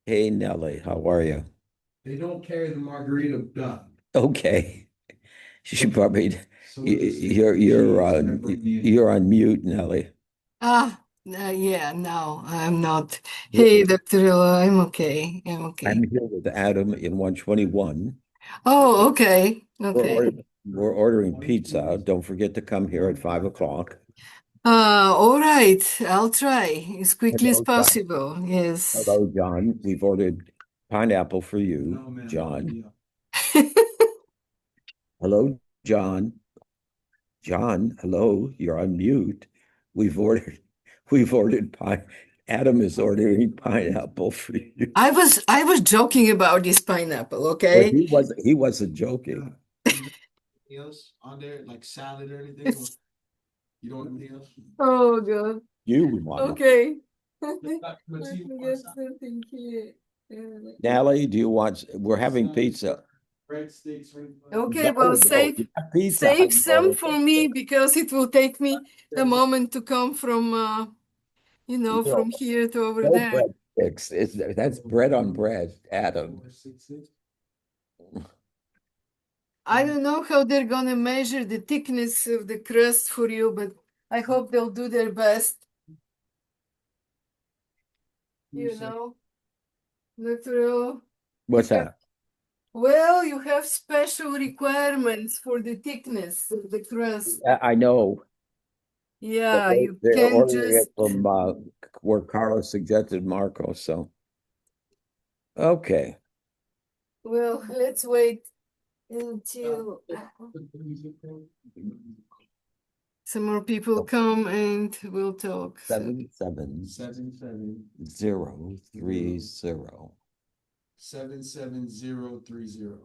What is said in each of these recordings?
Hey Nelly, how are you? They don't carry the margarita duck. Okay. She probably So with the steak you're and you're cheese, I on bring the you're on mute, Nelly. Yeah, no, I'm not. Hey, We're- Dr. Ella, I'm okay. I'm I'm okay. here with Adam in 121. Oh, okay. We're Okay. ordering, we're ordering pizza. Don't forget to come here at 5 o'clock. All right. I'll try as quickly as Hello, John. possible. Yes. Hello, John. We've ordered pineapple for no you, man, John. yeah. Hello, John. John, hello. You're on mute. We've ordered we've ordered pine. Adam is ordering pineapple for you. I was joking about this pineapple, Well, okay? he wasn't Yeah. joking. Anything else on there, like salad or anything? Or you don't want anything else? Oh God. You want Okay. Just got Let Matia me on get salad. something here. Natalie, do you want? We're having Salad, pizza. breadsticks, or anything like that. Okay, No, well, no, you save got pizza. How save do you order some for pizza? me because it will take me a There's moment to come from No, from here to over no there. breadsticks. That's bread on bread, Adam. 466. I don't know how they're gonna measure the thickness of the crust for you, but I hope they'll do their best, you know, natural. You What's have, that? well, you have special requirements for the thickness of the crust. I know, but Yeah, they're, you they're can't ordering just, it from where Carlos suggested Marco. So okay, well, let's wait until some more people so come and we'll talk. So, 77030. 77030.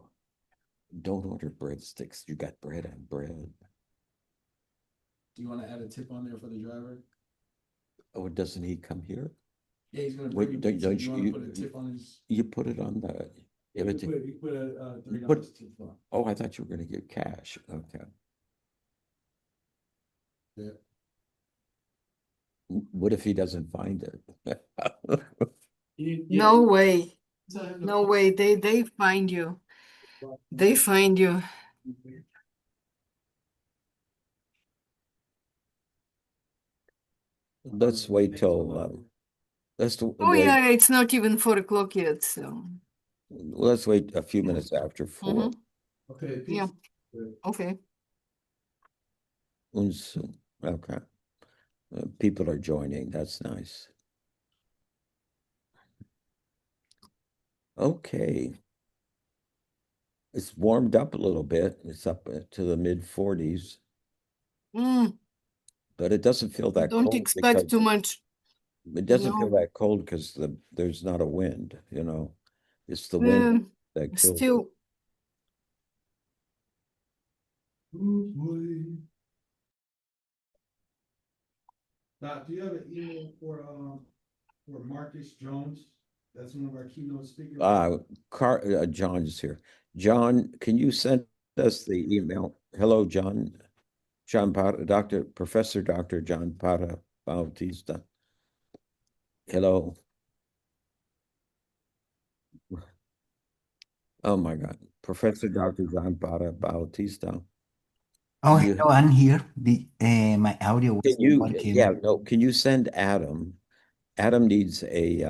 Don't order breadsticks. You got bread on bread. Do you want to add a tip on there for the driver? Oh, doesn't he come here? Yeah, he's gonna bring Wait, you don't, pizza. don't Do you want to put a tip on his? you put it on the You could invitation? put a You $30 tip on. Oh, I thought you were going to get cash. Okay. Yeah. What if he doesn't find it? Yeah. no way, Tell him to no way. They find you. They find you. Let's wait till Oh yeah, it's not even 4 o'clock yet, so. let's wait a few minutes after 4. Mm-hmm. Okay, Yeah. pizza. Okay. Unsoon. Okay. People are joining. That's nice. Okay. It's warmed up a little bit. It's up to the mid 40s, Mm, but it doesn't feel that don't cold expect because too much, it you doesn't feel know. that cold because there's not a wind, It's the wind Um, that kills it. still, Oh boy. Doc, do you have an email for Marcus Jones? That's one of our keynote speakers. John is here. John, can you send us the email? Hello, John. Professor Dr. John Para Bautista. Hello. Oh my God. Professor Dr. John Para Bautista. Oh, You hello, I'm here. My audio can was you yeah, working. no, can you send Adam? Adam needs a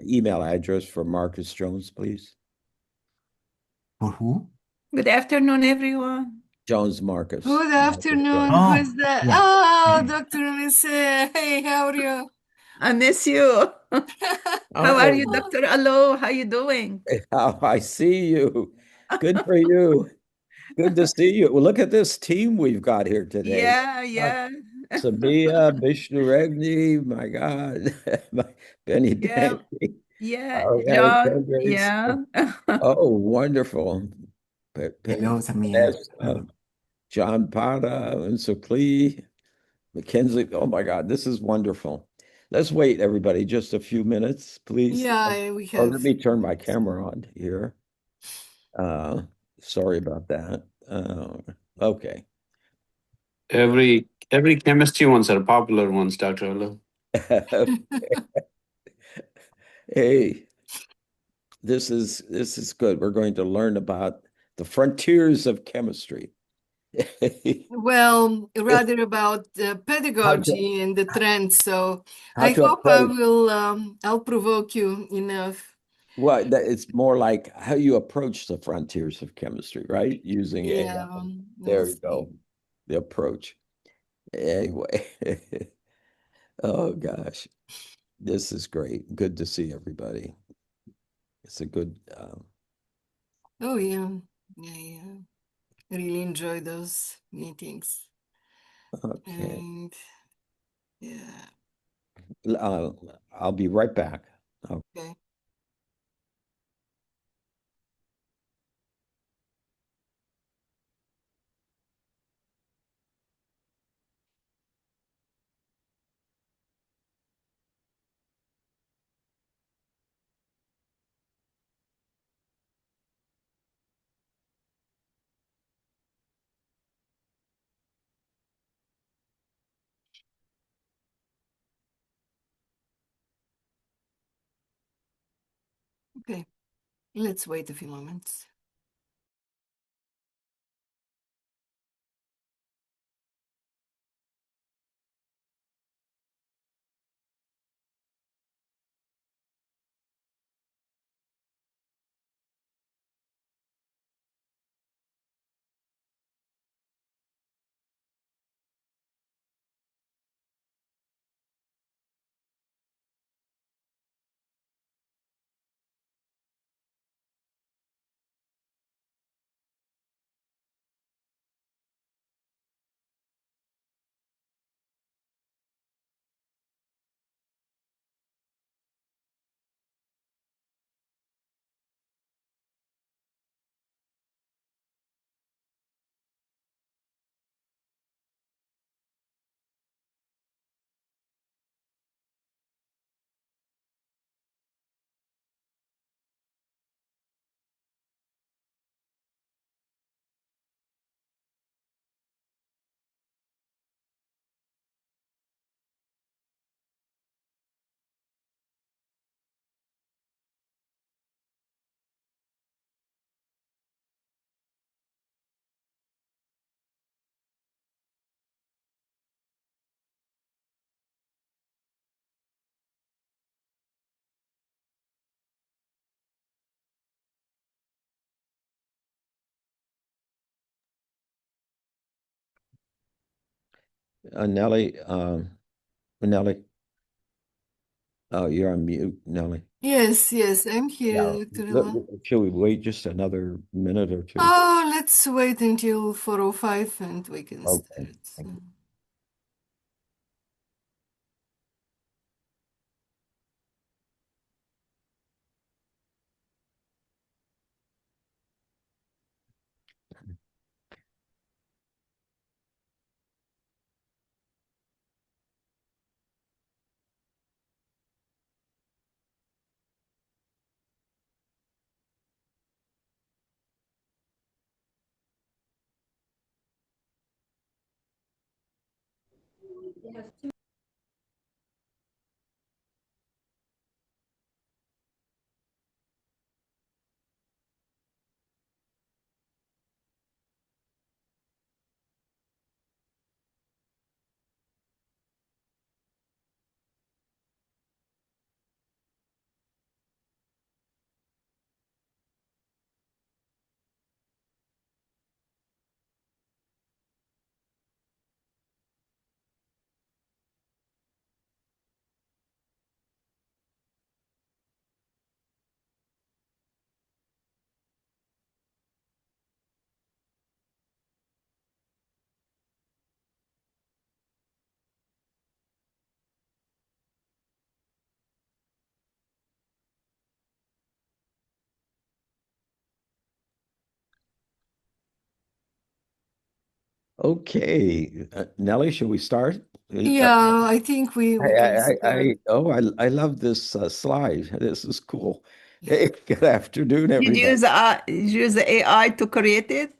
email address for Marcus Jones, please. For who? Good afternoon, everyone. Jones Marcus. good Marcus Jones. afternoon. Who Oh, is that? yeah. Oh, Dr. Elise. Hey, how are you? I miss you. How are you, Oh, Dr. Alo? How you doing? how I see you. Good for you. Good to see you. Well, look at this team we've got here today. Yeah, Uh, yeah, Sabia, Vishnu Regni, my God, Benny yeah, Danny, yeah. Eric John, Hendricks. yeah. Oh, wonderful. Hello, Samir. Vanessa, John Pata, Unsa Klee, Mackenzie. Oh my God, this is wonderful. Let's wait, everybody, just a few minutes, please. Yeah, we Or let have. me turn my camera on here. Uh, Sorry about that. Okay. Every chemistry ones are popular ones, Dr. Alo. Hey, this is good. We're going to learn about the frontiers of chemistry. Well, rather about pedagogy and the trends. So how I to hope I approach- will, I'll provoke you enough. Well, it's more like how you approach the frontiers of chemistry, right? Using AI. Yeah, There we'll you go. see. The approach. Anyway, oh gosh, this is great. Good to see everybody. It's a good, Oh yeah, yeah. Really enjoy those meetings. okay. And yeah, I'll be right back. okay. Okay, let's wait a few moments. Nellie, oh, you're on mute, Nellie. Yes, yes, I'm here, Dr. Ella. Should we wait just another minute or two? Oh, let's wait until 4:05 and we can Okay, start. thank you. Okay, Nellie, should we start? Yeah, I think we can start. I love this slide. This is cool. Hey, good afternoon, Did you everybody. use the AI to create it?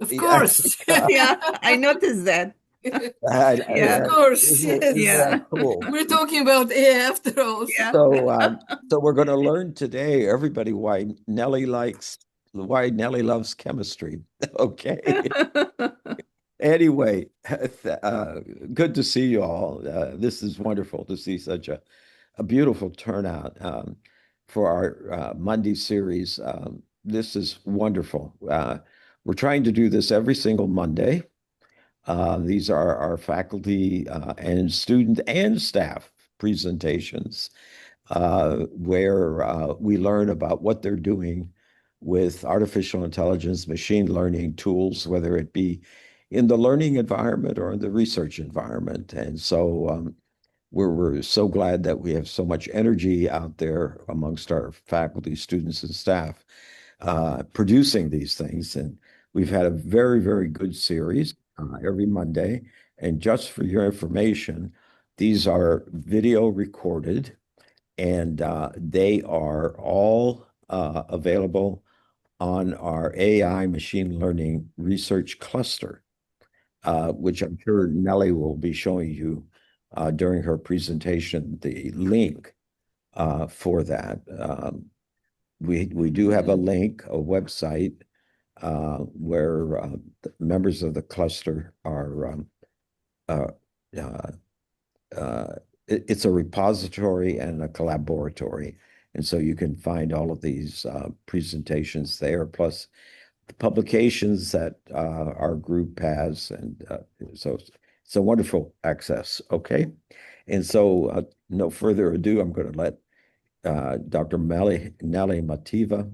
Of Yeah. course. Yeah, I noticed that. Yeah. Of course, Isn't yes. Yeah. that cool? We're talking about AI after all. Yeah. So we're going to learn today, everybody, why Nellie loves chemistry. Okay. Anyway, good to see you all. This is wonderful to see such a beautiful turnout for our Monday series. This is wonderful. We're trying to do this every single Monday. These are our faculty and student and staff presentations where we learn about what they're doing with artificial intelligence, machine learning tools, whether it be in the learning environment or in the research environment. And so we're so glad that we have so much energy out there amongst our faculty, students, and staff producing these things. And we've had a very, very good series every Monday. And just for your information, these are video recorded and they are all available on our AI machine learning research cluster, which I'm sure Nellie will be showing you during her presentation, the link for that. We do have a link, a website where the members of the cluster are it's a repository and a collaboratory. And so you can find all of these presentations there, plus the publications that our group has. And so it's a wonderful access, okay? And so no further ado, I'm going to let Dr. Nellie Mativa,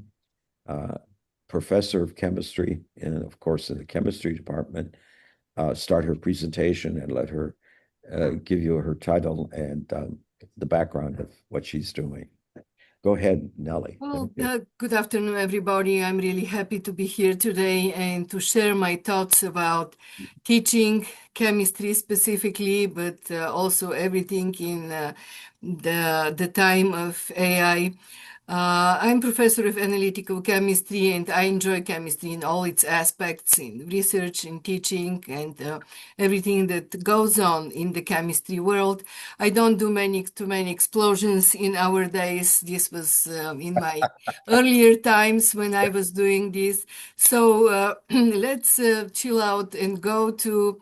professor of chemistry, and of course in the chemistry department, start her presentation and let her give you her title and the background of what she's doing. Go ahead, Nellie. Well, good afternoon, everybody. I'm really happy to be here today and to share my thoughts about teaching chemistry specifically, but also everything in the time of AI. I'm professor of analytical chemistry, and I enjoy chemistry in all its aspects, in research, in teaching, and everything that goes on in the chemistry world. I don't do too many explosions in our days. This was in my earlier times when I was doing this. So let's chill out and go to,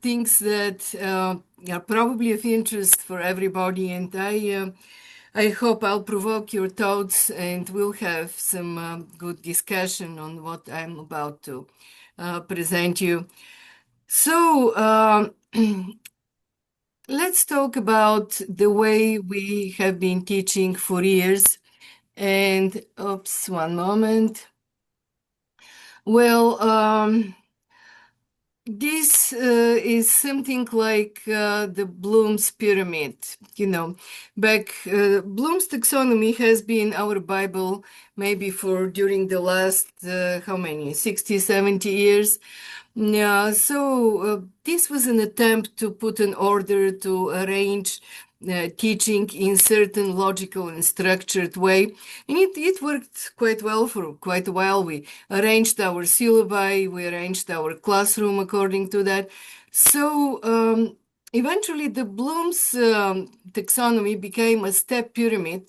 things that are probably of interest for everybody. And I hope I'll provoke your thoughts and we'll have some good discussion on what I'm about to present you. So let's talk about the way we have been teaching for years. And, oops, one moment. Well, this is something like the Bloom's pyramid. Bloom's taxonomy has been our Bible maybe for during the last, 60, 70 years. Yeah, so this was an attempt to put an order, to arrange teaching in certain logical and structured way. And it worked quite well for quite a while. We arranged our syllabi, we arranged our classroom according to that. So eventually the Bloom's taxonomy became a step pyramid,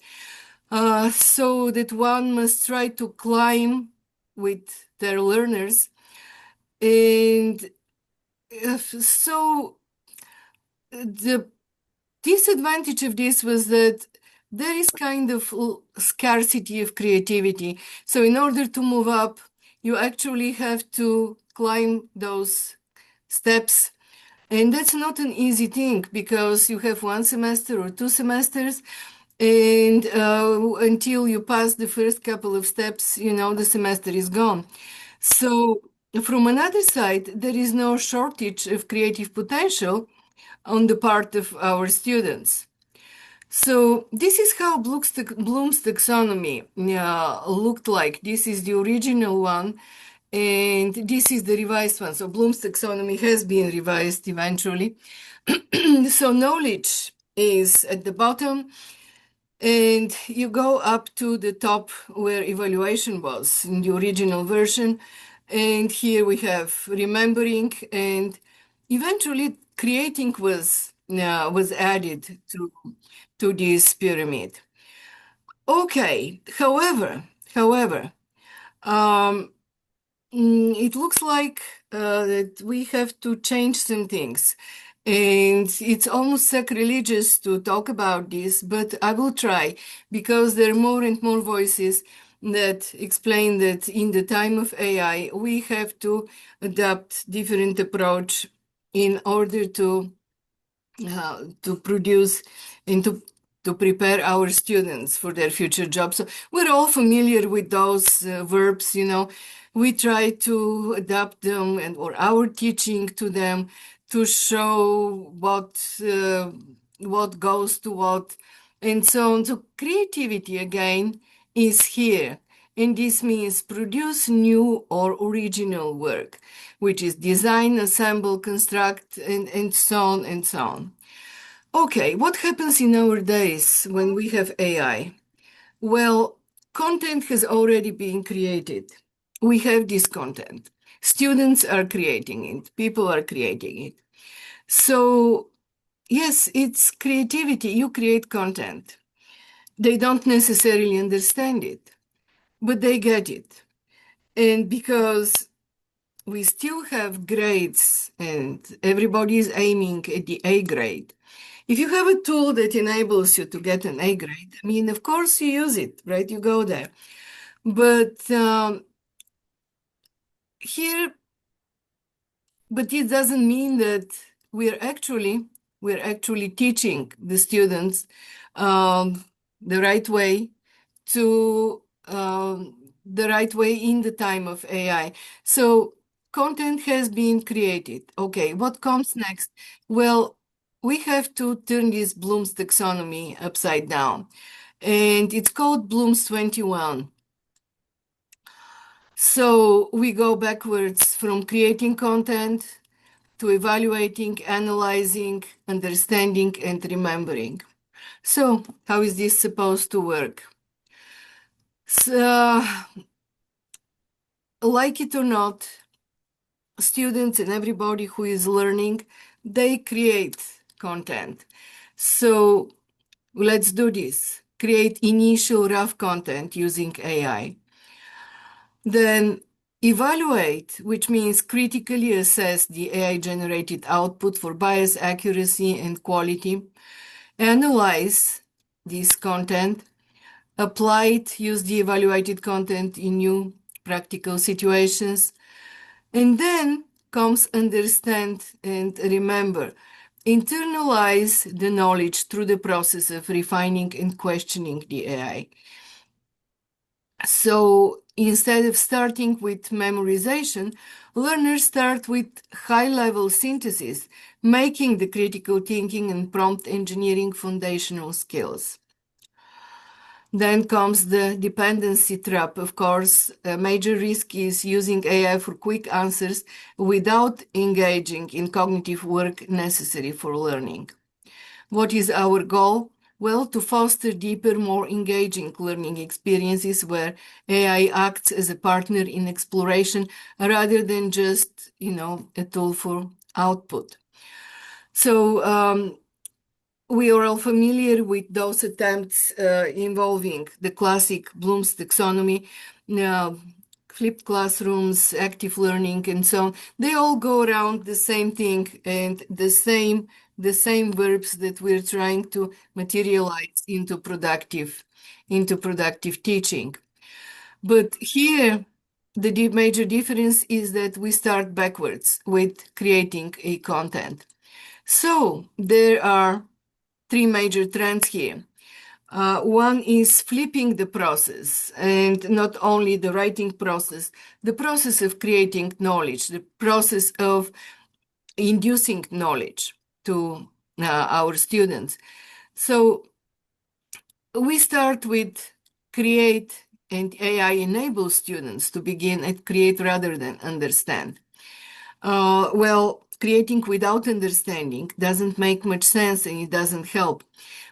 so that one must try to climb with their learners. And so the disadvantage of this was that there is kind of scarcity of creativity. So in order to move up, you actually have to climb those steps. And that's not an easy thing because you have 1 semester or 2 semesters. And until you pass the first couple of steps, the semester is gone. So from another side, there is no shortage of creative potential on the part of our students. So this is how Bloom's taxonomy looked like. This is the original one, and this is the revised one. So Bloom's taxonomy has been revised eventually. So knowledge is at the bottom, and you go up to the top where evaluation was in the original version. And here we have remembering and eventually creating was added to this pyramid. Okay, however, um, it looks like that we have to change some things. And it's almost sacrilegious to talk about this, but I will try because there are more and more voices that explain that in the time of AI, we have to adapt different approach in order to produce and to prepare our students for their future jobs. So we're all familiar with those verbs, you know. We try to adapt them and or our teaching to them to show what goes to what and so on. So creativity again is here. And this means produce new or original work, which is design, assemble, construct, and so on and so on. Okay, what happens in our days when we have AI? Well, content has already been created. We have this content. Students are creating it, people are creating it. So, yes, it's creativity. You create content. They don't necessarily understand it, but they get it. And because we still have grades and everybody is aiming at the A grade, if you have a tool that enables you to get an A grade, I mean, of course you use it, right? You go there. But it doesn't mean that we're actually teaching the students the right way in the time of AI. So content has been created. Okay, what comes next? Well, we have to turn this Bloom's taxonomy upside down. And it's called Bloom's 21. So we go backwards from creating content to evaluating, analyzing, understanding, and remembering. So how is this supposed to work? So, like it or not, students and everybody who is learning, they create content. So let's do this. Create initial rough content using AI. Then evaluate, which means critically assess the AI-generated output for bias, accuracy, and quality. Analyze this content. Apply it, use the evaluated content in new practical situations. And then comes understand and remember. Internalize the knowledge through the process of refining and questioning the AI. So instead of starting with memorization, learners start with high-level synthesis, making the critical thinking and prompt engineering foundational skills. Then comes the dependency trap. Of course, a major risk is using AI for quick answers without engaging in cognitive work necessary for learning. What is our goal? Well, to foster deeper, more engaging learning experiences where AI acts as a partner in exploration rather than just, a tool for output. So we are all familiar with those attempts involving the classic Bloom's taxonomy, flipped classrooms, active learning, and so on. They all go around the same thing and the same verbs that we're trying to materialize into productive teaching. But here, the major difference is that we start backwards with creating a content. So there are three major trends here. One is flipping the process, and not only the writing process, the process of creating knowledge, the process of inducing knowledge to our students. So we start with create, and AI enables students to begin at create rather than understand. Well, creating without understanding doesn't make much sense and it doesn't help.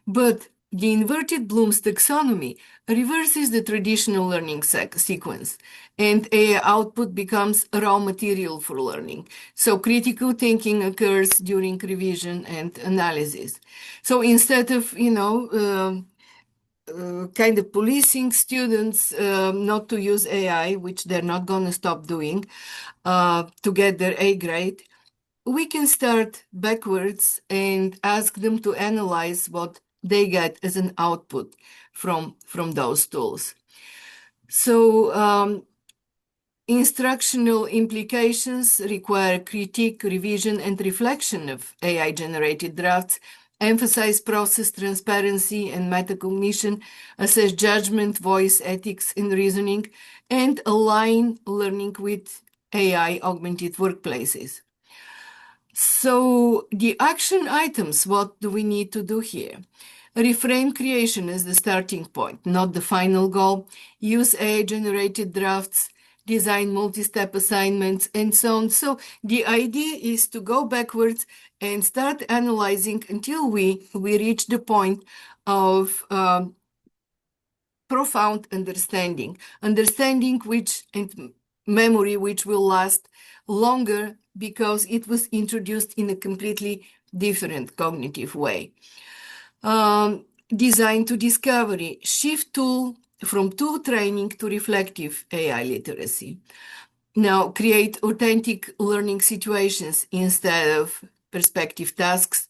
But the inverted Bloom's taxonomy reverses the traditional learning sequence, and AI output becomes raw material for learning. So critical thinking occurs during revision and analysis. So instead of, kind of policing students not to use AI, which they're not going to stop doing, to get their A grade, we can start backwards and ask them to analyze what they get as an output from those tools. So instructional implications require critique, revision, and reflection of AI-generated drafts, emphasize process transparency and metacognition, assess judgment, voice, ethics, and reasoning, and align learning with AI-augmented workplaces. So the action items, what do we need to do here? Reframe creation as the starting point, not the final goal. Use AI-generated drafts, design multi-step assignments, and so on. So the idea is to go backwards and start analyzing until we reach the point of profound understanding which and memory which will last longer because it was introduced in a completely different cognitive way. Design to discovery, shift tool from tool training to reflective AI literacy. Now, create authentic learning situations instead of perspective tasks.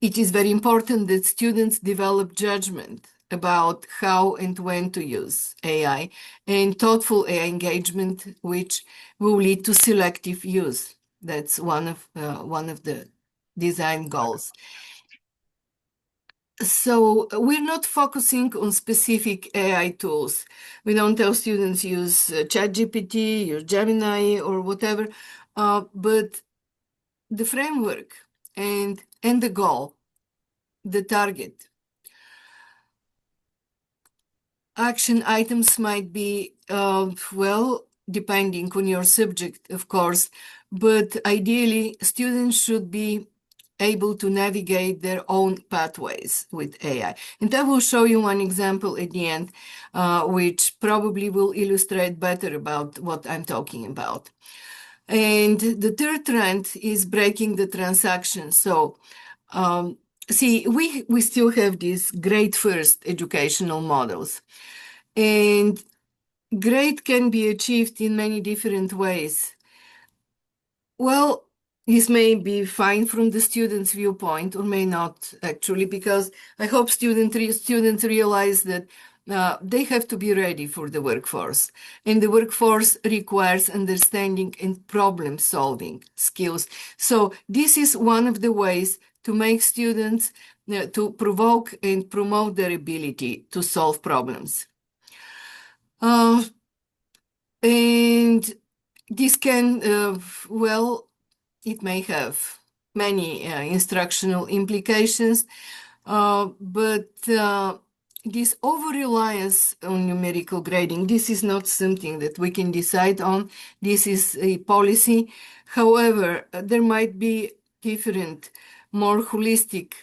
It is very important that students develop judgment about how and when to use AI and thoughtful AI engagement, which will lead to selective use. That's one of the design goals. So we're not focusing on specific AI tools. We don't tell students use ChatGPT, use Gemini, or whatever, but the framework and the goal, the target. Action items might be, depending on your subject, of course, but ideally students should be able to navigate their own pathways with AI. And I will show you one example at the end, which probably will illustrate better about what I'm talking about. And the third trend is breaking the transaction. So, see, we still have these grade first educational models. And grade can be achieved in many different ways. Well, this may be fine from the student's viewpoint or may not actually, because I hope students realize that they have to be ready for the workforce. And the workforce requires understanding and problem solving skills. So this is one of the ways to make students, to provoke and promote their ability to solve problems. And this can, it may have many instructional implications, but this over-reliance on numerical grading, this is not something that we can decide on. This is a policy. However, there might be different, more holistic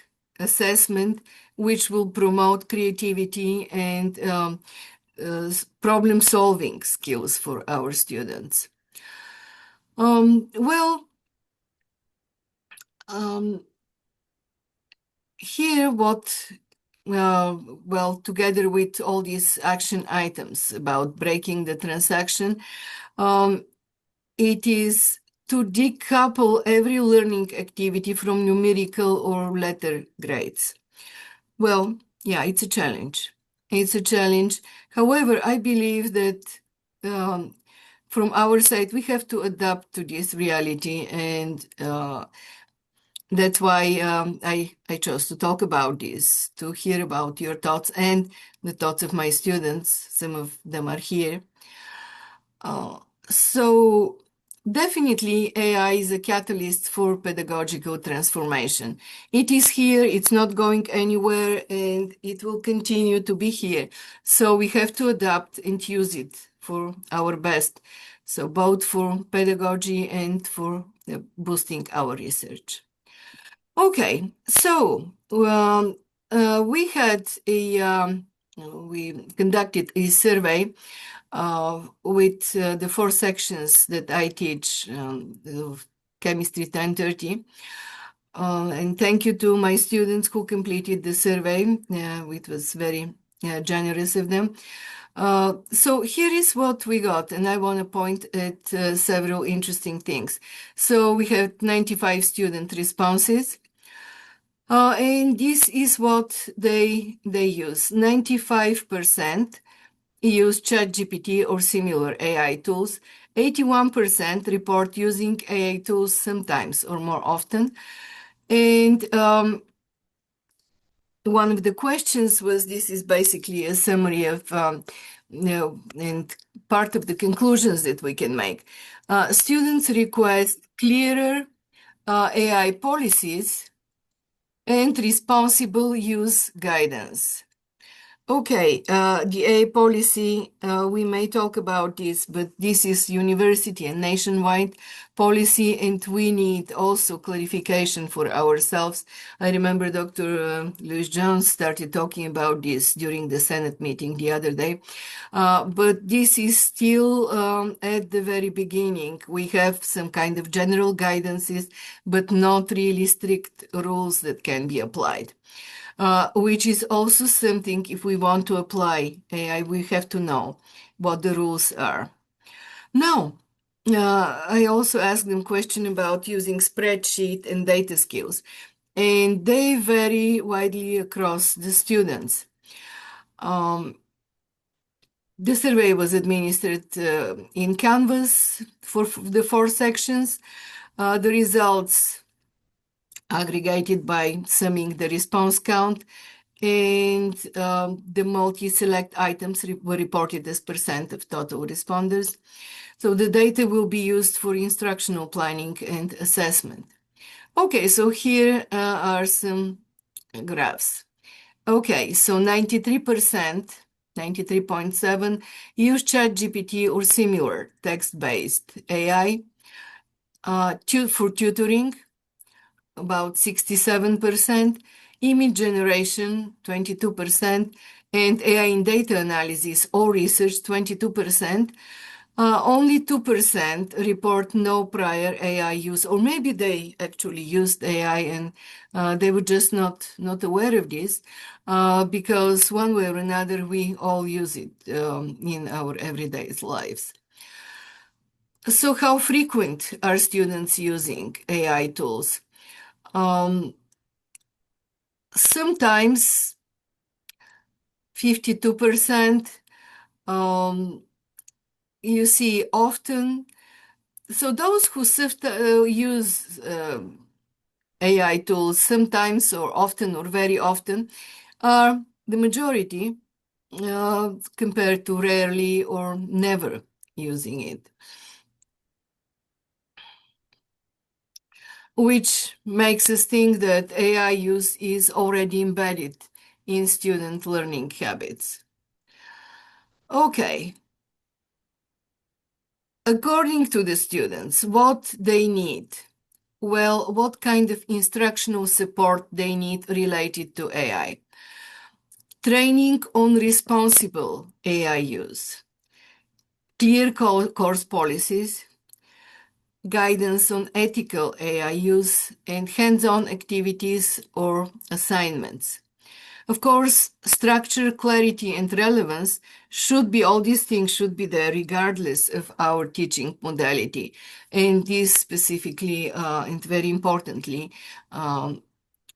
assessment, which will promote creativity and problem-solving skills for our students. Here together with all these action items about breaking the transaction, it is to decouple every learning activity from numerical or letter grades. Well, yeah, it's a challenge. It's a challenge. However, I believe that from our side, we have to adapt to this reality, and that's why I chose to talk about this, to hear about your thoughts and the thoughts of my students. Some of them are here. So definitely AI is a catalyst for pedagogical transformation. It is here, it's not going anywhere, and it will continue to be here. So we have to adapt and use it for our best. So both for pedagogy and for boosting our research. Okay, so we conducted a survey with the 4 sections that I teach, of Chemistry 1030. And thank you to my students who completed the survey. It was very generous of them. So here is what we got, and I want to point at several interesting things. So we have 95 student responses. And this is what they use. 95% use ChatGPT or similar AI tools. 81% report using AI tools sometimes or more often. And one of the questions was, this is basically a summary of, and part of the conclusions that we can make. Students request clearer AI policies and responsible use guidance. Okay, the AI policy, we may talk about this, but this is university and nationwide policy, and we need also clarification for ourselves. I remember Dr. Lewis Jones started talking about this during the Senate meeting the other day, but this is still at the very beginning. We have some kind of general guidances, but not really strict rules that can be applied. Which is also something, if we want to apply AI, we have to know what the rules are. Now, I also asked them question about using spreadsheet and data skills, and they vary widely across the students. The survey was administered in Canvas for the 4 sections. The results aggregated by summing the response count, and the multi-select items were reported as % of total responders. So the data will be used for instructional planning and assessment. Okay, so here are some graphs. Okay, so 93%, 93.7 use ChatGPT or similar text-based AI for tutoring, about 67%, image generation, 22%, and AI in data analysis or research, 22%. Only 2% report no prior AI use, or maybe they actually used AI and they were just not aware of this, because one way or another we all use it in our everyday lives. So how frequent are students using AI tools? Sometimes 52%, you see often. So those who use AI tools sometimes or often or very often are the majority compared to rarely or never using it, which makes us think that AI use is already embedded in student learning habits. Okay. According to the students, what they need? Well, what kind of instructional support they need related to AI? Training on responsible AI use, clear course policies, guidance on ethical AI use, and hands-on activities or assignments. Of course, structure, clarity, and relevance all these things should be there regardless of our teaching modality. And this specifically, and very importantly,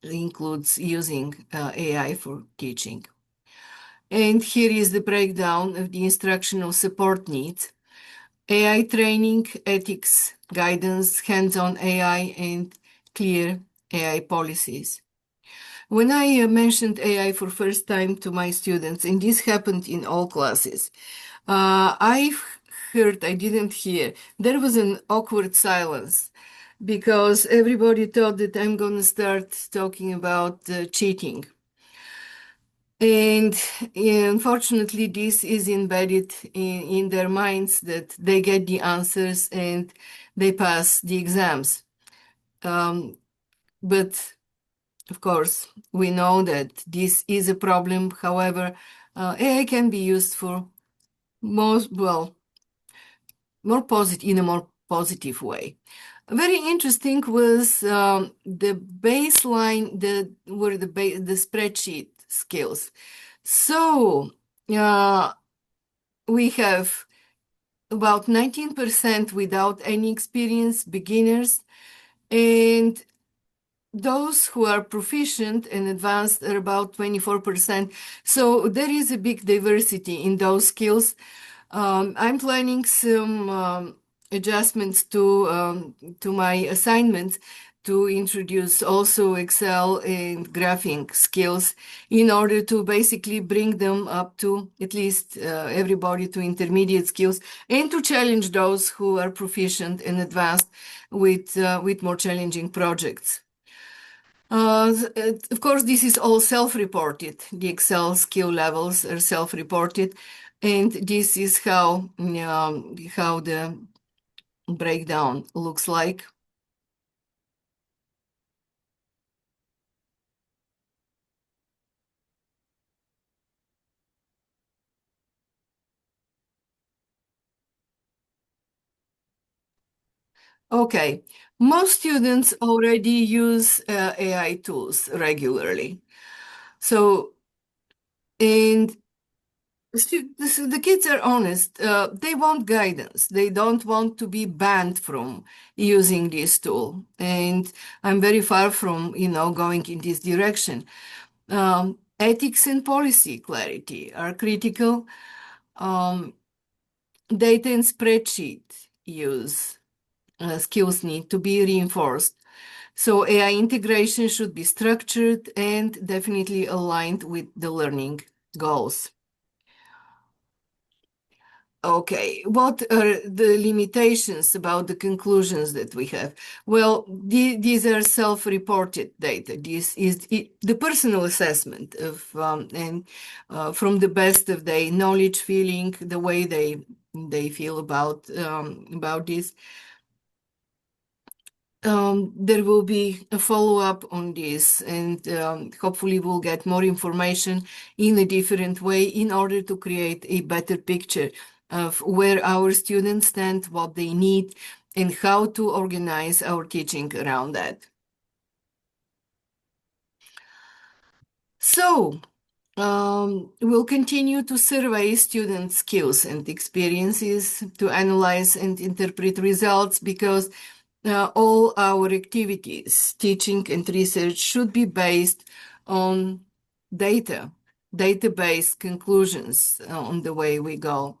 includes using AI for teaching. And here is the breakdown of the instructional support needs: AI training, ethics, guidance, hands-on AI, and clear AI policies. When I mentioned AI for first time to my students, and this happened in all classes, I didn't hear, there was an awkward silence because everybody thought that I'm going to start talking about cheating. And unfortunately, this is embedded in their minds that they get the answers and they pass the exams. But Of course, we know that this is a problem. However, AI can be used for more positive in a more positive way. Very interesting was the baseline, the spreadsheet skills. So we have about 19% without any experience, beginners, and those who are proficient and advanced are about 24%. So there is a big diversity in those skills. I'm planning some adjustments to my assignments to introduce also Excel and graphing skills in order to basically bring them up to at least everybody to intermediate skills, and to challenge those who are proficient and advanced with more challenging projects. Of course, this is all self-reported. The Excel skill levels are self-reported, and this is how the breakdown looks like. Okay, most students already use AI tools regularly. So, and the kids are honest. They want guidance. They don't want to be banned from using this tool. And I'm very far from, going in this direction. Ethics and policy clarity are critical. Data and spreadsheet use skills need to be reinforced. So AI integration should be structured and definitely aligned with the learning goals. Okay, what are the limitations about the conclusions that we have? Well, these are self-reported data. This is the personal assessment of and from the best of their knowledge, feeling, the way they feel about this. There will be a follow-up on this, and hopefully we'll get more information in a different way in order to create a better picture of where our students stand, what they need, and how to organize our teaching around that. So, we'll continue to survey student skills and experiences to analyze and interpret results, because all our activities, teaching and research, should be based on data-based conclusions on the way we go.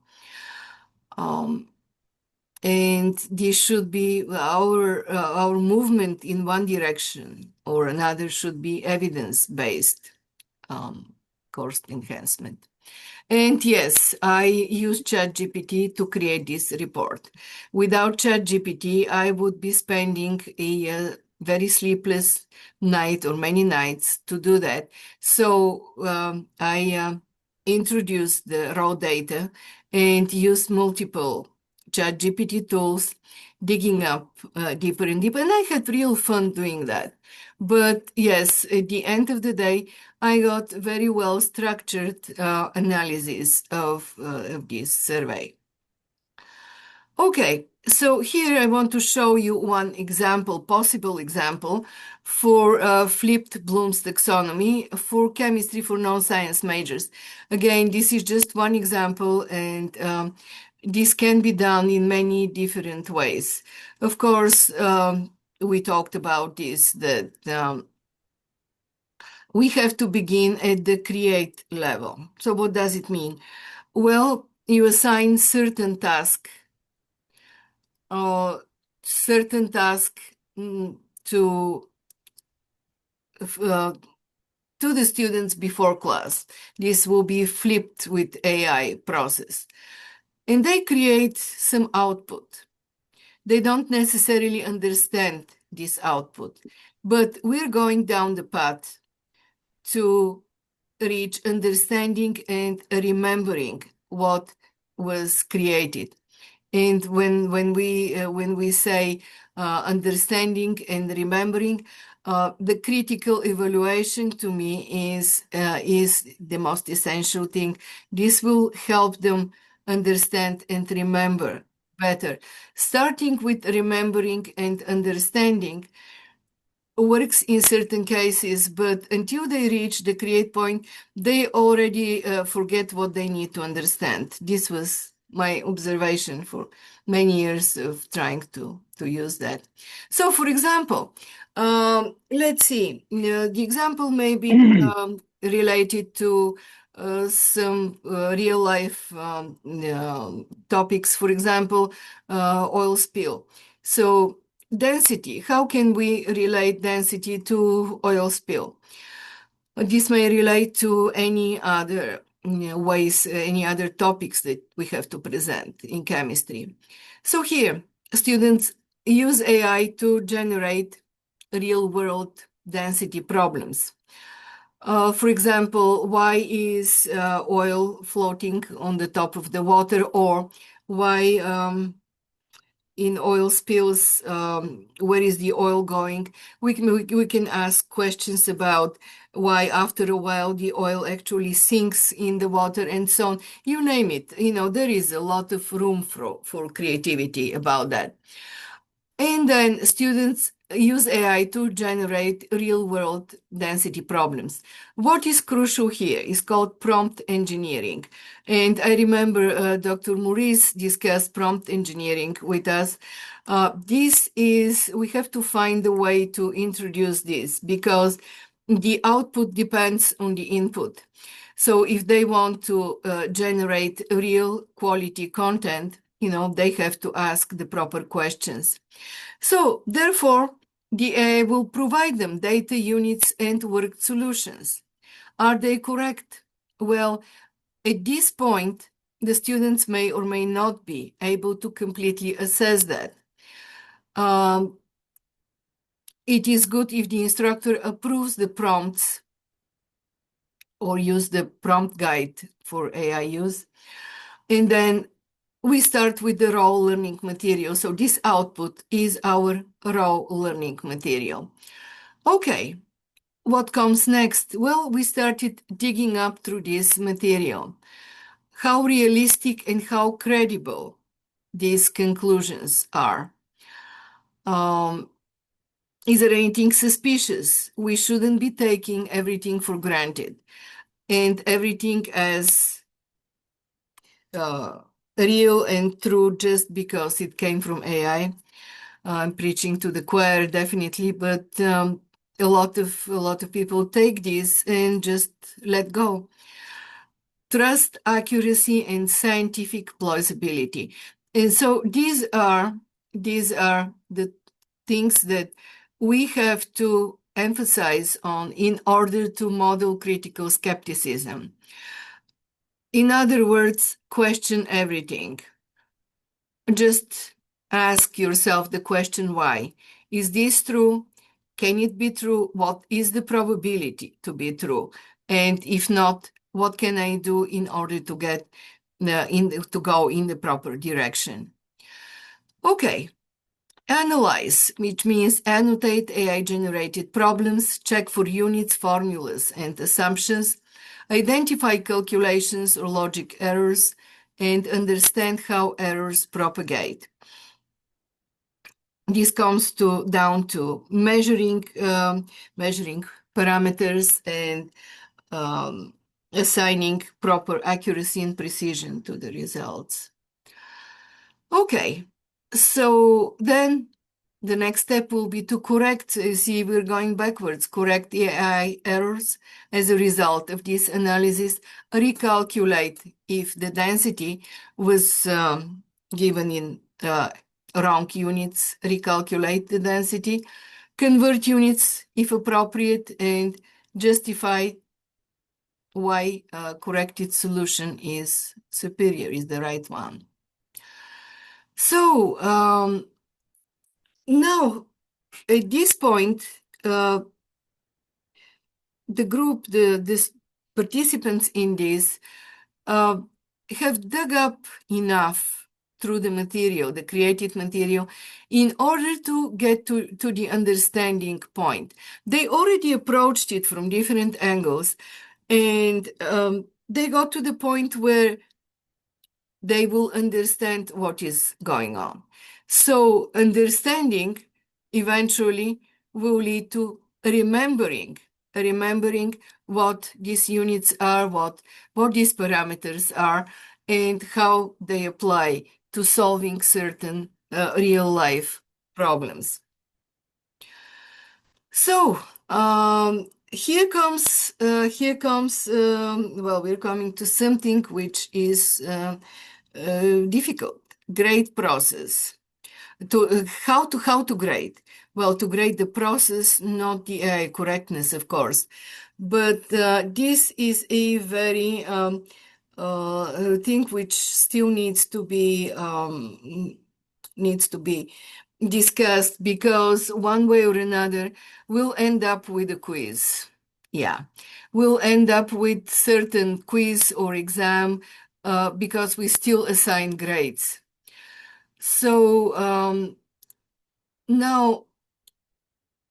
And this should be our movement in one direction or another should be evidence-based course enhancement. And yes, I use ChatGPT to create this report. Without ChatGPT, I would be spending a very sleepless night or many nights to do that. So I introduced the raw data and used multiple ChatGPT tools, digging up deeper and deeper. And I had real fun doing that. But yes, at the end of the day, I got very well structured analysis of this survey. Okay, so here I want to show you one example, possible example for flipped Bloom's taxonomy for chemistry for non-science majors. Again, this is just one example, and this can be done in many different ways. Of course, we talked about this, that we have to begin at the create level. So what does it mean? Well, you assign certain task to the students before class. This will be flipped with AI process. And they create some output. They don't necessarily understand this output, but we're going down the path to reach understanding and remembering what was created. And when we say understanding and remembering, the critical evaluation to me is the most essential thing. This will help them understand and remember better. Starting with remembering and understanding works in certain cases, but until they reach the create point, they already forget what they need to understand. This was my observation for many years of trying to use that. So, for example, let's see, the example may be related to some real life topics, for example, oil spill. So, density, how can we relate density to oil spill? This may relate to any other ways, any other topics that we have to present in chemistry. So here, students use AI to generate real-world density problems. For example, why is oil floating on the top of the water, or why in oil spills, where is the oil going? We can ask questions about why after a while the oil actually sinks in the water and so on. You name it. There is a lot of room for creativity about that. And then students use AI to generate real-world density problems. What is crucial here is called prompt engineering. And I remember Dr. Maurice discussed prompt engineering with us. We have to find a way to introduce this because the output depends on the input. So if they want to generate real quality content, they have to ask the proper questions. So therefore, the AI will provide them data units and worked solutions. Are they correct? Well, at this point, the students may or may not be able to completely assess that. It is good if the instructor approves the prompts or use the prompt guide for AI use. And then we start with the raw learning material. So this output is our raw learning material. Okay, what comes next? Well, we started digging up through this material. How realistic and how credible these conclusions are. Is there anything suspicious? We shouldn't be taking everything for granted and everything as real and true just because it came from AI. I'm preaching to the choir, definitely, but a lot of people take this and just let go. Trust, accuracy, and scientific plausibility. And so these are the things that we have to emphasize on in order to model critical skepticism. In other words, question everything. Just ask yourself the question why. Is this true? Can it be true? What is the probability to be true? And if not, what can I do in order to get to go in the proper direction? Okay. Analyze, which means annotate AI-generated problems, check for units, formulas, and assumptions, identify calculations or logic errors, and understand how errors propagate. This comes down to measuring parameters and assigning proper accuracy and precision to the results. Okay, so then the next step will be to correct, see we're going backwards, correct AI errors as a result of this analysis, recalculate if the density was given in wrong units, recalculate the density, convert units if appropriate, and justify why corrected solution is superior, is the right one. So now at this point, the group, the participants in this have dug up enough through the material, the created material, in order to get to the understanding point. They already approached it from different angles, and they got to the point where they will understand what is going on. So understanding eventually will lead to remembering what these units are, what these parameters are, and how they apply to solving certain real life problems. So here comes well, we're coming to something which is difficult, grade process. How to grade? Well, to grade the process, not the AI correctness, of course, but this is a very thing which still needs to be discussed, because one way or another we'll end up with a quiz. Yeah, we'll end up with certain quiz or exam because we still assign grades. So now,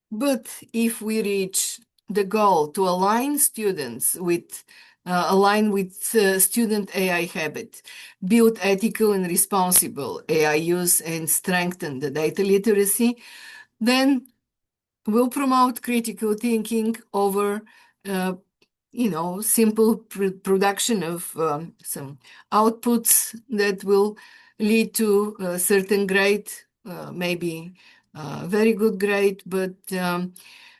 but if we reach the goal to align students with student AI habit, build ethical and responsible AI use, and strengthen the data literacy, then we'll promote critical thinking over simple production of some outputs that will lead to a certain grade, maybe very good grade, but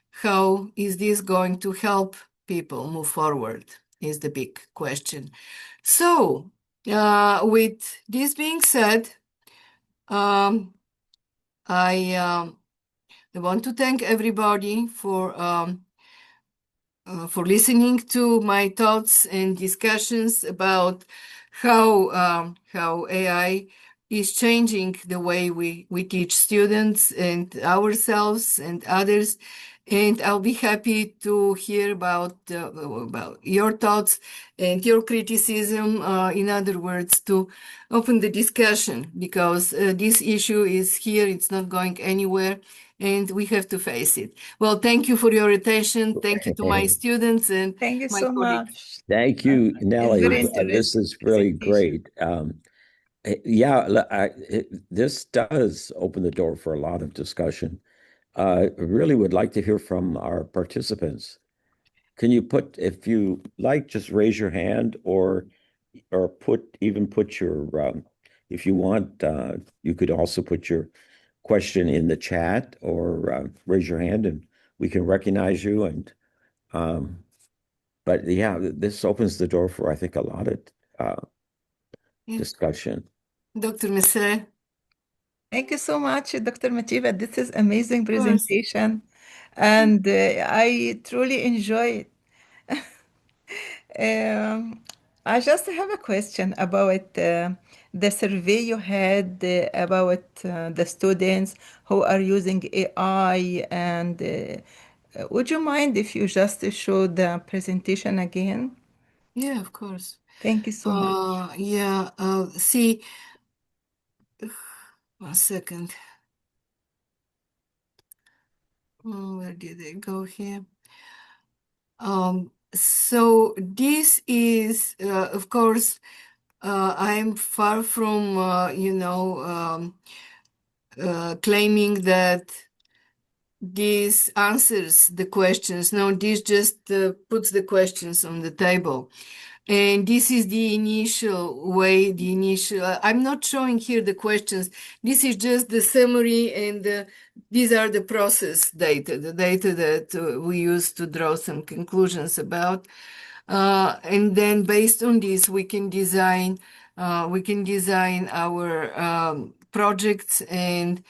how is this going to help people move forward is the big question. So with this being said, I want to thank everybody for listening to my thoughts and discussions about how AI is changing the way we teach students and ourselves and others. And I'll be happy to hear about your thoughts and your criticism, in other words, to open the discussion, because this issue is here, it's not going anywhere, and we have to face it. Well, thank you for your attention. Thank you to my students and Thank you my so colleagues. much. Thank you, It's Nelly. very This interesting is really presentation. great. This does open the door for a lot of discussion. I really would like to hear from our participants. Can you if you like, just raise your hand, or put your, if you want, you could also put your question in the chat, or raise your hand and we can recognize you. And but yeah, this opens the door for, I think, a lot of Yeah. discussion. Dr. Mesre. Thank you so much, Dr. Matiba. This is amazing course. presentation, and I truly enjoy it. I just have a question about the survey you had about the students who are using AI, and would you mind if you just show the presentation again? Yeah, of course. Thank you so much. Yeah, see, 1 second. Where did it go here? So this is, of course, I'm far from, claiming that this answers the questions. No, this just puts the questions on the table. And this is the initial way, I'm not showing here the questions. This is just the summary, and these are the process data, the data that we use to draw some conclusions about. And then based on this, we can design our projects, and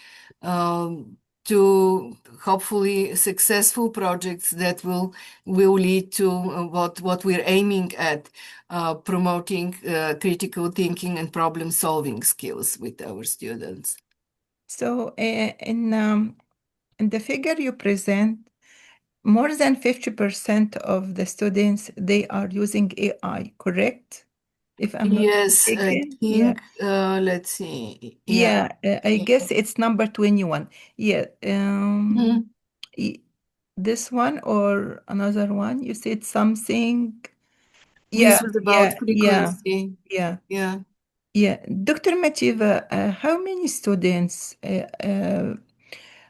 to hopefully successful projects that will lead to what we're aiming at, promoting critical thinking and problem solving skills with our students. So in the figure you present, more than 50% of the students, they are using AI, correct? if I'm not Yes, I mistaken. Yeah. think, let's see. Yeah. Yeah, I guess it's number 21. Yeah. Mhm. y- This one or another one? You said something. This Yeah, was about yeah, yeah, frequency. yeah, Yeah. yeah. Dr. Mativa, how many students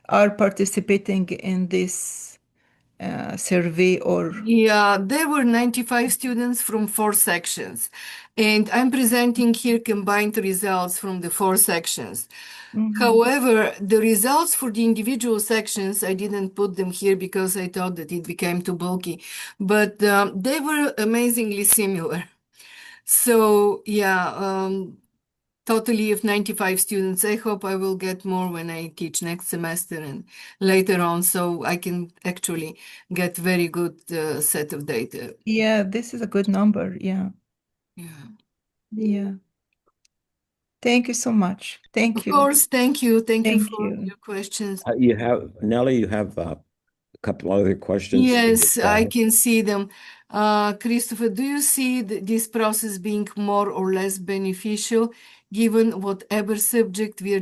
are participating in this survey or? Yeah, there were 95 students from 4 sections, and I'm presenting here combined results from the 4 sections. Mhm. However, the results for the individual sections, I didn't put them here because I thought that it became too bulky, but they were amazingly similar. So, yeah, totally of 95 students. I hope I will get more when I teach next semester and later on, so I can actually get very good set of data. Yeah, this is a good number. Yeah, Yeah. yeah. Thank you so much. Thank Of you. course, thank you. Thank you Thank for you. your questions. You have, Nellie, you have a couple other questions in the Yes, I chat. can see them. Christopher, do you see this process being more or less beneficial given whatever subject we're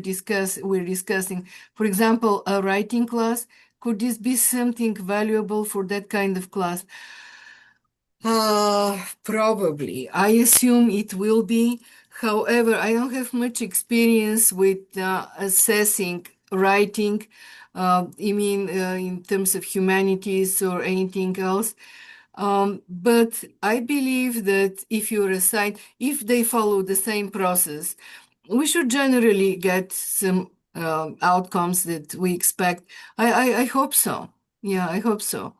discussing? For example, a writing class, could this be something valuable for that kind of class? Probably. I assume it will be. However, I don't have much experience with assessing writing. In terms of humanities or anything else. But I believe that if they follow the same process, we should generally get some outcomes that we expect. I hope so. Yeah, I hope so.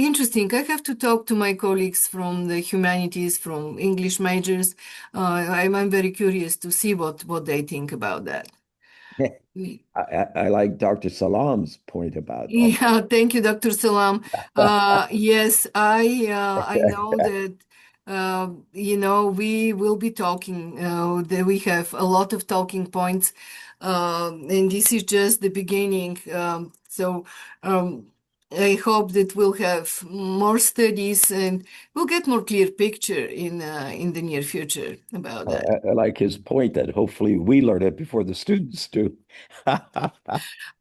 Interesting. I have to talk to my colleagues from the humanities, from English majors. I'm very curious to see what they think about that. I like Dr. Salam's point about Yeah, thank you, Dr. Salam. Yes, I know that we will be talking. That we have a lot of talking points, and this is just the beginning. So I hope that we'll have more studies and we'll get more clear picture in the near future about that. I like his point that hopefully we learn it before the students do.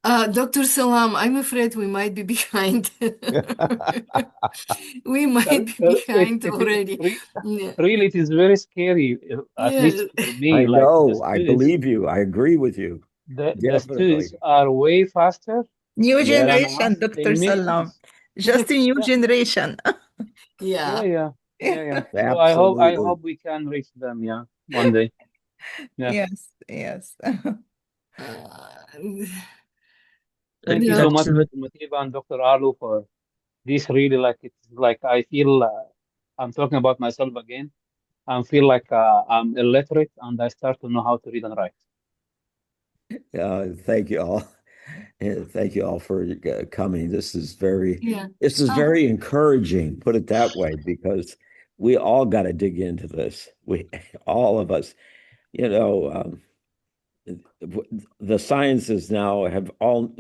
Dr. Salam, I'm afraid we might be behind. We might be behind already. Yeah. Really, it is very scary, at Yeah. least for me. I Like the know, I students, believe you. I agree with you. the Definitely. students are way faster New Yes. than generation, us Dr. in many Salam. things. Just a new Yeah, generation. yeah, Yeah. yeah. So I Absolutely. hope we can reach them. Yeah, one day. Yeah. Yes, yes. Thank you Yeah. so much, Dr. Mativa and Dr. Arlo, for this. Really, like it's like I feel I'm talking about myself again. I feel like I'm illiterate and I start to know how to read and write. Thank you all. Thank you all for coming. Yeah. This is very encouraging, put it that way, because we all got to dig into this. All of us, the sciences now have all,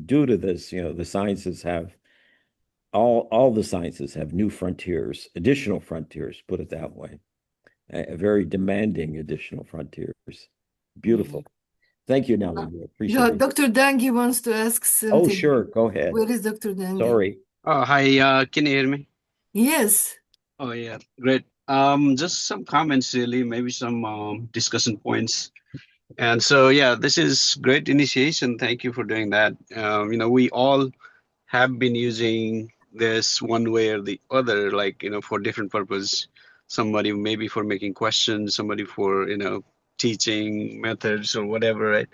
due to this, the sciences have all the sciences have new frontiers, additional frontiers, put it that way. Very demanding additional frontiers. Beautiful. Thank you, Nelly. We appreciate Yeah, it. Dr. Dangi wants to ask Oh, something. sure. Go ahead. Where is Dr. Dangi? Sorry. Oh, hi, can you hear me? Yes. Oh, yeah, great. Just some comments, really, maybe some discussion points. And so, yeah, this is great initiation. Thank you for doing that. We all have been using this one way or the other, like, for different purpose. Somebody maybe for making questions, somebody for, teaching methods or whatever, right?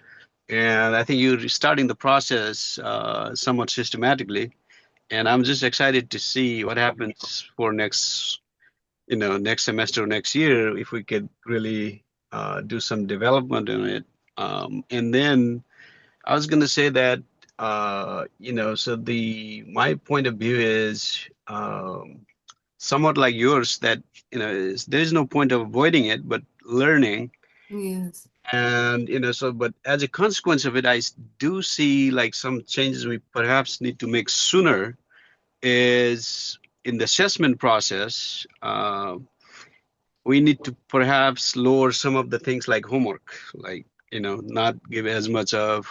And I think you're starting the process somewhat systematically. And I'm just excited to see what happens for next semester or next year, if we could really do some development on it. And then I was going to say that, so my point of view is somewhat like yours, that, there is no point of avoiding it, but learning. Yes. And, but as a consequence of it, I do see like some changes we perhaps need to make sooner is in the assessment process. we need to perhaps lower some of the things like homework, like, not give as much of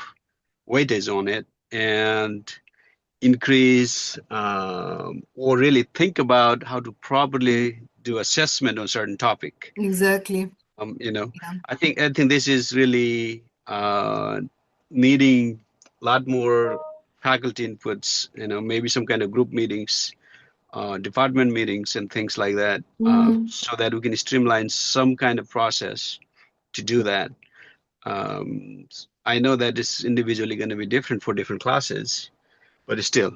weightage on it, and increase or really think about how to properly do assessment on certain topic. Exactly. Yeah. I think this is really needing a lot more faculty inputs, maybe some kind of group meetings, department meetings and things like that, so that we can streamline some kind of process to do that. I know that it's individually going to be different for different classes, but still,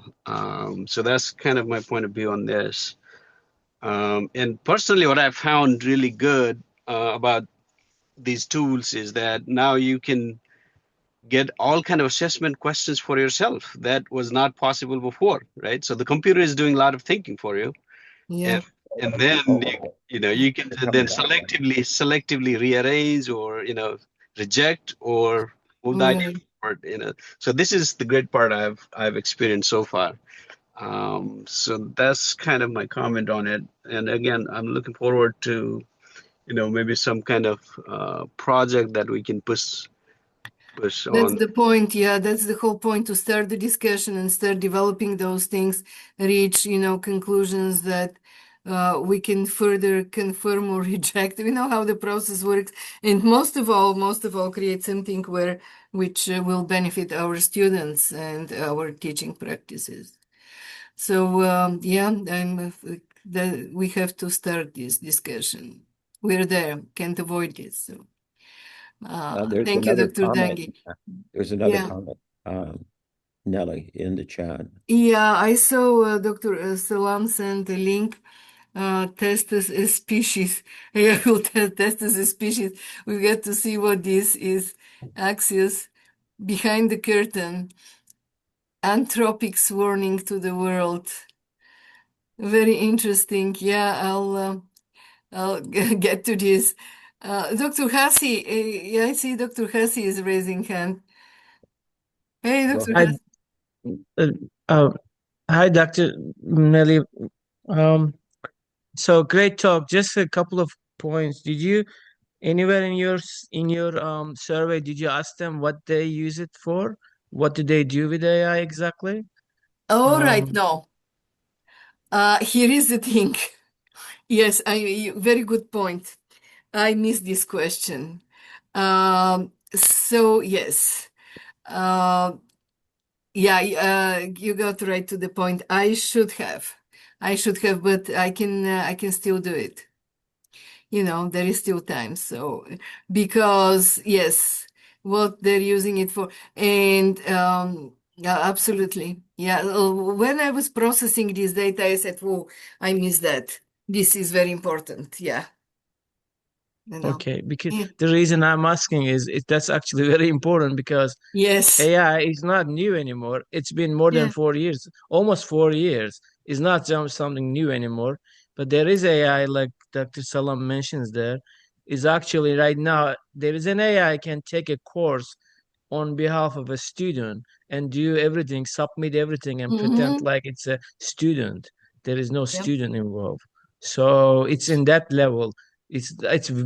so that's kind of my point of view on this. And personally, what I found really good about these tools is that now you can get all kind of assessment questions for yourself that was not possible before, right? So the computer is doing a lot of thinking for you. Yeah. And then you can then selectively rearrange or reject or move the idea forward. So this is the great part I've experienced so far. So that's kind of my comment on it. And again, I'm looking forward to maybe some kind of project that we can push That's on. the point. Yeah, that's the whole point, to start the discussion and start developing those things, reach, conclusions that we can further confirm or reject. We know how the process works, and most of all, create something which will benefit our students and our teaching practices. So yeah, we have to start this discussion. We're there, can't avoid it. So There's thank you, another Dr. comment. Dangi. There's another Yeah. comment, Nelly, in the chat. Yeah, I saw Dr. Salam sent a link. Test as a species. Yeah, we'll test as a species. We get to see what this is. Axios, behind the curtain. Anthropic's warning to the world. Very interesting. Yeah, I'll get to this. Dr. Hassi, yeah, I see Dr. Hassi is raising hand. Hey, Dr. Hi. Hassi. Hi, Dr. Nelly. So great talk. Just a couple of points. Did you anywhere in your survey, did you ask them what they use it for? What do they do with AI exactly? All right, no. Here is the thing. Yes, very good point. I missed this question. So yes, yeah, you got right to the point. I should have, but I can still do it. There is still time. So because yes, what they're using it for, and yeah, absolutely, yeah. When I was processing this data, I said, "Whoa, I missed that. This is very important." Yeah. Okay, because Yeah. the reason I'm asking is that's actually very important because Yes. AI is not new anymore. It's been more than 4 years, almost 4 years. It's not something new anymore. But there is AI, like Dr. Salam mentions there, is actually right now, there is an AI can take a course on behalf of a student and do everything, submit everything and pretend like it's a student. There is no student involved. So it's in that level.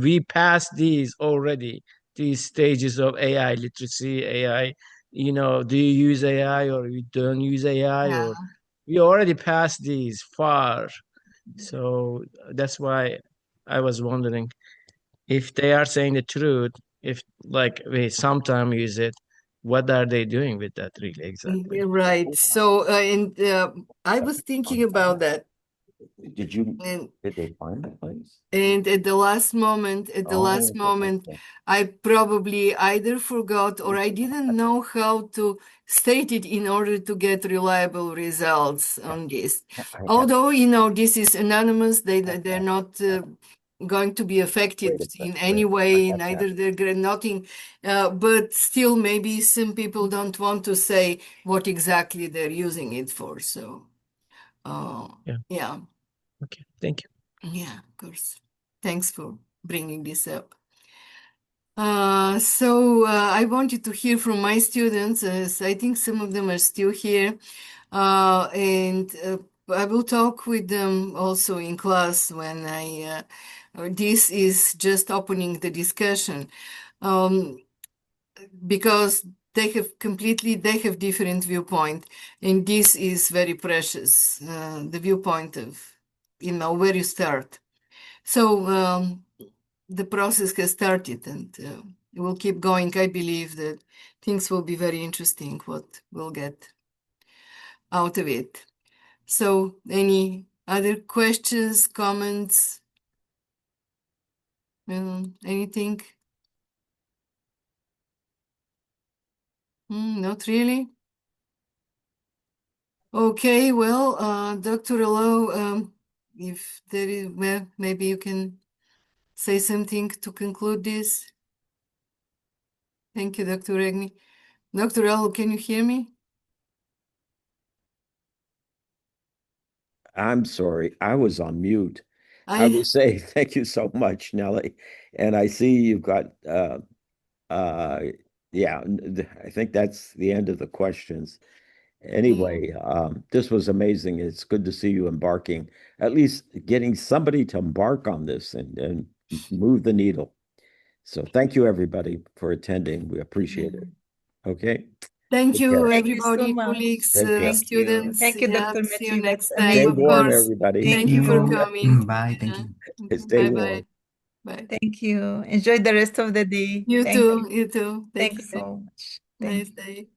We passed these already, these stages of AI literacy, AI, do you use AI or you don't use AI, or we already passed these far. So that's why I was wondering if they are saying the truth, if like we sometimes use it, what are they doing with that really exactly? Right. So, I was thinking about that. Did they find the place? And at the last moment, Okay. I probably either forgot or I didn't know how to state it in order to get reliable results on this. Although, this is anonymous, they're not going to be affected in any way, neither they're nothing, but still maybe some people don't want to say what exactly they're using it for. So, yeah. Okay, thank you. Yeah, of course. Thanks for bringing this up. So I wanted to hear from my students, as I think some of them are still here, and I will talk with them also in class when I This is just opening the discussion, because they have different viewpoint, and this is very precious, the viewpoint of, where you start. So the process has started, and it will keep going. I believe that things will be very interesting, what we'll get out of it. So any other questions, comments, anything? Not really. Okay, well, Dr. Alo, if there is, well, maybe you can say something to conclude this. Thank you, Dr. Regni. Dr. Alo, can you hear me? I'm sorry, I was on mute. I would say thank you so much, Nelly. And I see you've got yeah, I think that's the end of the questions. Anyway, this was amazing. It's good to see you embarking, at least getting somebody to embark on this and move the needle. So thank you, everybody, for attending. We appreciate it. Okay. Thank Take you, care. Thank you so everybody, much. colleagues, Take care. Thank you. students. Thank you, Yeah, Dr. see you Machi. next That's time, Stay of amazing. warm, course. everybody. Thank you for you. coming. Bye. Thank you. Okay, Stay bye-bye. warm. Bye. Thank you. Enjoy the rest of the day. You Thank too, you. you too. Take Thanks care. so much. Thank Nice you. day.